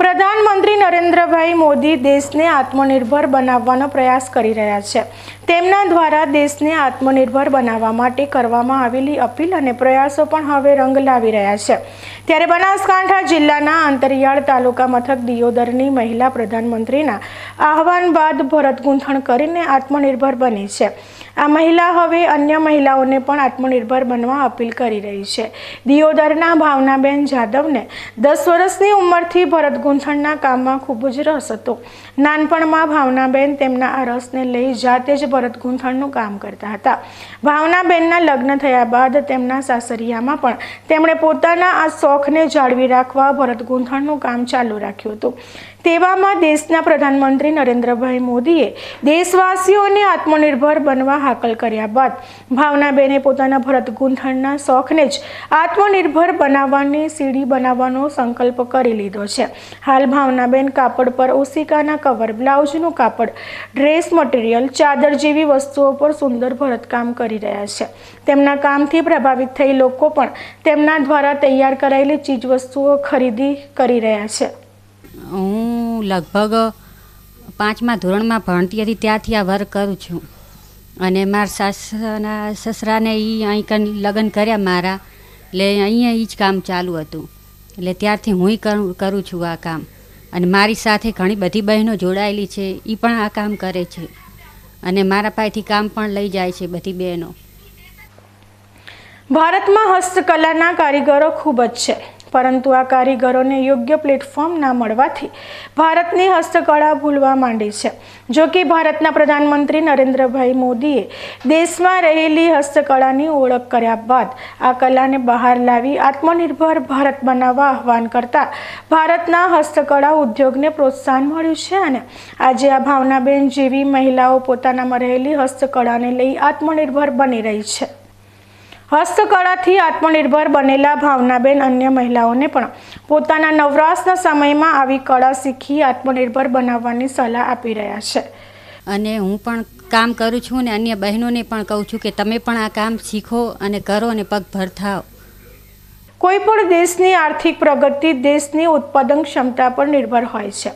પ્રધાનમંત્રી નરેન્દ્રભાઈ મોદી દેશને આત્મનિર્ભર બનાવવાનો પ્રયાસ કરી રહ્યા છે। તેમના દ્વારા દેશને આત્મનિર્ભર બનાવવા માટે કરવામાં આવેલી અપીલ અને પ્રયાસો પણ હવે રંગ લાવી રહ્યા છે। ત્યારે બનાસકાંઠા જિલ્લાના અંતરિયાળ તાલુકા મથક દિયોદરની મહિલા પ્રધાનમંત્રીના આહવાન બાદ ભરત ગૂંથણ કરીને આત્મનિર્ભર બની છે। આ મહિલા હવે અન્ય મહિલાઓને પણ આત્મનિર્ભર બનવા અપીલ કરી રહી છે। દિયોદરના ભાવનાબેન જાદવને 10 વર્ષની ઉંમરથી ભરત ગૂંથણના કામમાં ખૂબ જ રસ હતો। નાનપણમાં ભાવનાબેન તેમના આ રસને લઈ જાતે જ ભરત ગૂંથણનું કામ કરતા હતા। ભાવનાબેનના લગ્ન થયા બાદ તેમના સાસરિયામાં પણ તેમણે પોતાના આ શોખને જાળવી રાખવા ભરત ગૂંથણનું કામ ચાલુ રાખ્યું હતું। તેવામાં દેશના પ્રધાનમંત્રી નરેન્દ્રભાઈ મોદીએ દેશવાસીઓને આત્મનિર્ભર બનવા હાકલ કર્યા બાદ ભાવનાબેને પોતાના ભરત ગૂંથણના શોખને જ આત્મનિર્ભર બનાવવાની સીડી બનાવવાનો સંકલ્પ કરી લીધો છે। હાલ ભાવનાબેન કાપડ પર ઓશિકાના કવર, બ્લાઉઝનું કાપડ, ડ્રેસ મટીરિયલ, ચાદર જેવી વસ્તુઓ પર સુંદર ભરતકામ કરી રહ્યા છે। તેમના કામથી પ્રભાવિત થઈ લોકો પણ તેમના દ્વારા તૈયાર કરાયેલી ચીજવસ્તુઓ ખરીદી કરી રહ્યા છે। હું લગભગ 5મા ધોરણમાં ભણતી હતી ત્યારથી આ વર્ક કરું છું અને મારા સસરાને અહીં લગ્ન કર્યા મારા, એટલે અહીંયા જ કામ ચાલુ હતું, એટલે ત્યારથી હું કરું છું આ કામ। અને મારી સાથે ઘણી બધી બહેનો જોડાયેલી છે, એ પણ આ કામ કરે છે અને મારા પાસેથી કામ પણ લઈ જાય છે બધી બહેનો। ભારતમાં હસ્તકલાના કારીગરો ખૂબ જ છે, પરંતુ આ કારીગરોને યોગ્ય પ્લેટફોર્મ ના મળવાથી ભારતની હસ્તકળા ભૂલવા માંડી છે। જો કે ભારતના પ્રધાનમંત્રી નરેન્દ્રભાઈ મોદીએ દેશમાં રહેલી હસ્તકળાની ઓળખ કર્યા બાદ આ કલાને બહાર લાવી આત્મનિર્ભર ભારત બનાવવા આહવાન કરતા ભારતના હસ્તકળા ઉદ્યોગને પ્રોત્સાહન મળ્યું છે અને આજે આ ભાવનાબેન જેવી મહિલાઓ પોતાનામાં રહેલી હસ્તકળાને લઈ આત્મનિર્ભર બની રહી છે। હસ્તકળાથી આત્મનિર્ભર બનેલા ભાવનાબેન અન્ય મહિલાઓને પણ પોતાના નવરાશના સમયમાં આવી કળા શીખી આત્મનિર્ભર બનાવવાની સલાહ આપી રહ્યા છે। અને હું પણ કામ કરું છું અને અન્ય બહેનોને પણ કહું છું કે તમે પણ આ કામ શીખો અને કરો અને પગભર થાઓ। કોઈ પણ દેશની આર્થિક પ્રગતિ દેશની ઉત્પાદન ક્ષમતા પર નિર્ભર હોય છે।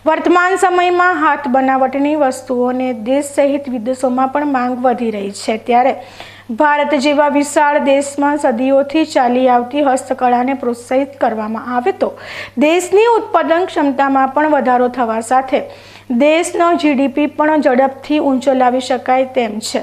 વર્તમાન સમયમાં હાથ બનાવટની વસ્તુઓને દેશ સહિત વિદેશોમાં પણ માંગ વધી રહી છે। ત્યારે ભારત જેવા વિશાળ દેશમાં સદીઓથી ચાલી આવતી હસ્તકળાને પ્રોત્સાહિત કરવામાં આવે તો દેશની ઉત્પાદન ક્ષમતામાં પણ વધારો થવા સાથે દેશનો GDP પણ ઝડપથી ઊંચો લાવી શકાય તેમ છે।